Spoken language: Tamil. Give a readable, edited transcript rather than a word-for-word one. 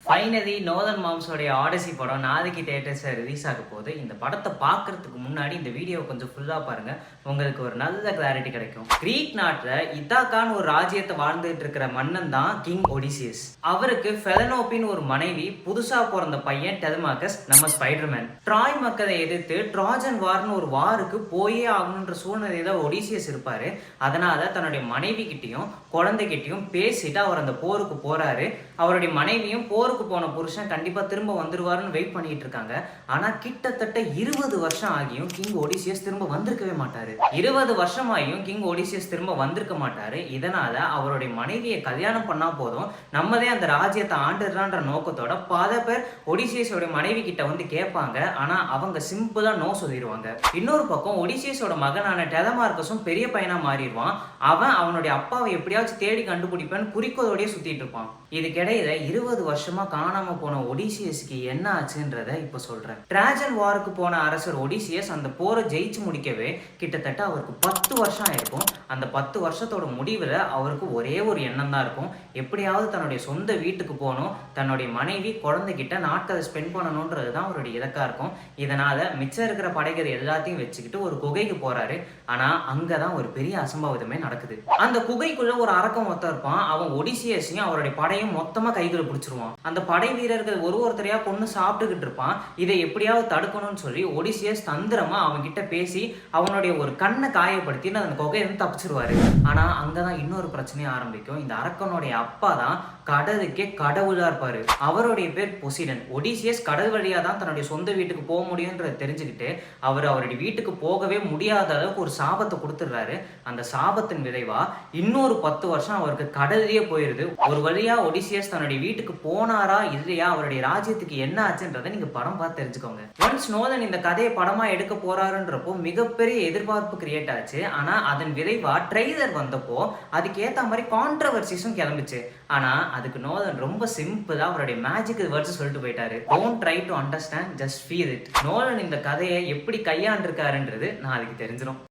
ஃபைனலி நோர்தர்ன் மாம்ஸோடைய ஆடிசி படம் நாளைக்கு தியேட்டர்ஸில் ரிலீஸ் ஆக போகுது. இந்த படத்தை பார்க்கறதுக்கு முன்னாடி இந்த வீடியோ கொஞ்சம் ஃபுல்லாக பாருங்க, உங்களுக்கு ஒரு நல்ல கிளாரிட்டி கிடைக்கும். கிரீக் நாட்டில் இத்தாக்கான்னு ஒரு ராஜ்யத்தை வாழ்ந்துட்டு இருக்கிற மன்னன் தான் கிங் ஒடிசியஸ். அவருக்கு ஃபெலனோப்பின்னு ஒரு மனைவி, புதுசா பிறந்த பையன் டெலமாக்கஸ், நம்ம ஸ்பைடர்மேன். ட்ராய் மக்களை எதிர்த்து ட்ராஜன் வார்னு ஒரு வாருக்கு போயே ஆகணுன்ற சூழ்நிலையில ஒடிசியஸ் இருப்பாரு. அதனால தன்னுடைய மனைவி கிட்டையும் குழந்தைகிட்டையும் பேசிட்டு அவர் அந்த போருக்கு போறாரு. அவருடைய மனைவியும் போருக்கு போன புருஷன் கண்டிப்பா திரும்ப வந்துருவாருன்னு வெயிட் பண்ணிட்டு இருக்காங்க. ஆனா கிட்டத்தட்ட 20 வருஷம் ஆகியும் கிங் ஒடிசியஸ் திரும்ப வந்திருக்கவே மாட்டாரு. 20 வருஷம் ஆகியும் கிங் ஒடிசியஸ் திரும்ப வந்திருக்க மாட்டாரு. இதனால அவருடைய மனைவியை கல்யாணம் பண்ணா போதும், நம்மதே அந்த ராஜ்யத்தை ஆண்டுறான்ற நோக்கத்தோட பல பேர் ஒடிசியஸோட மனைவி கிட்ட வந்து கேட்பாங்க. ஆனா அவங்க சிம்பிளா நோ சொல்லிடுவாங்க. இன்னொரு பக்கம் ஒடிசியஸோட மகனான டெலமார்கஸும் பெரிய பையனா மாறிடுவான். அவனுடைய அப்பாவை எப்படியாச்சும் தேடி கண்டுபிடிப்பேன்னு குறிக்கோளோடய சுத்திட்டு இருப்பான். இதுக்கிடையில 20 வருஷமா காணாம போன ஒடிசியஸ்க்கு என்ன ஆச்சுன்றத இப்ப சொல்றேன். ட்ராஜன் வாருக்கு போன அரசர் ஒடிசியஸ் அந்த போரை ஜெயிச்சு முடிக்கவே கிட்டத்தட்ட அவருக்கு 10 வருஷம் ஆயிருக்கும். அந்த 10 வருஷத்தோட முடிவுல அவருக்கு ஒரே ஒரு எண்ணம் தான் இருக்கும், எப்படியாவது தன்னுடைய சொந்த வீட்டுக்கு போகணும், தன்னுடைய மனைவி குழந்தைகிட்ட நாட்களை ஸ்பெண்ட் பண்ணணும்ன்றது தான் அவருடைய இலக்கா இருக்கும். இதனால மிச்சம் இருக்கிற படைகள் எல்லாத்தையும் வச்சுக்கிட்டு ஒரு குகைக்கு போறாரு. ஆனா அங்கதான் ஒரு பெரிய அசம்பாவிதமே நடக்குது. அந்த குகைக்குள்ள ஒரு அரக்கம் மொத்தம் இருப்பான். அவன் ஒடிசியஸையும் அவருடைய படையும் மொத்தமா கைகளை பிடிச்சிருவான். அந்த படை வீரர்கள் ஒருத்தரையா கொண்டு சாப்பிட்டுக்கிட்டு இருப்பான். இதை எப்படியாவது தடுக்கணும்னு சொல்லி ஒடிசியஸ் தந்திரமா அவன் கிட்ட பேசி அவனுடைய ஒரு கண்ணை காயப்படுத்தி அந்த குகையிலிருந்து தப்பிச்சிருவாரு. ஆனா அங்கதான் இன்னொரு பிரச்சனையும் ஆரம்பிக்கும். இந்த அரக்கனுடைய அப்பா தான் கடலுக்கே கடவுளா இருப்பாரு. அவருடைய பேர் பொசிடன். ஒடிசியஸ் கடல் வழியா தான் தன்னுடைய சொந்த வீட்டுக்கு போக முடியும்ன்றத தெரிஞ்சுக்கிட்டு அவருடைய வீட்டுக்கு போகவே முடியாத அளவுக்கு ஒரு சாபத்தை கொடுத்துடுறாரு. அந்த சாபத்தின் விளைவா இன்னொரு 10 வருஷம் அவருக்கு கடல்லையே போயிருது. ஒரு வழியா ஒடிசியஸ் தன்னுடைய வீட்டுக்கு போனாரா இல்லையா, அவருடைய ராஜ்யத்துக்கு என்ன ஆச்சுன்றதை நீங்க படம் பார்த்து தெரிஞ்சுக்கோங்க. ஒன்ஸ் நோலன் இந்த கதையை படமா எடுக்க போறாருன்றப்போ மிகப்பெரிய எதிர்பார்ப்பு கிரியேட் ஆச்சு. ஆனா அதன் விளைவா ட்ரெய்லர் வந்தப்போ அதுக்கு ஏத்த மாதிரி கான்ட்ரவர்சிஸும் கிளம்பிச்சு. ஆனா அதுக்கு நோலன் ரொம்ப சிம்பிளா அவருடைய மேஜிக்கல் வேர்ட்ஸ் சொல்லிட்டு போயிட்டாரு. Don't try to understand, just feel it. Nolan இந்த கதையை எப்படி கையாண்டிருக்காருன்றது நாளைக்கு தெரிஞ்சிடும்.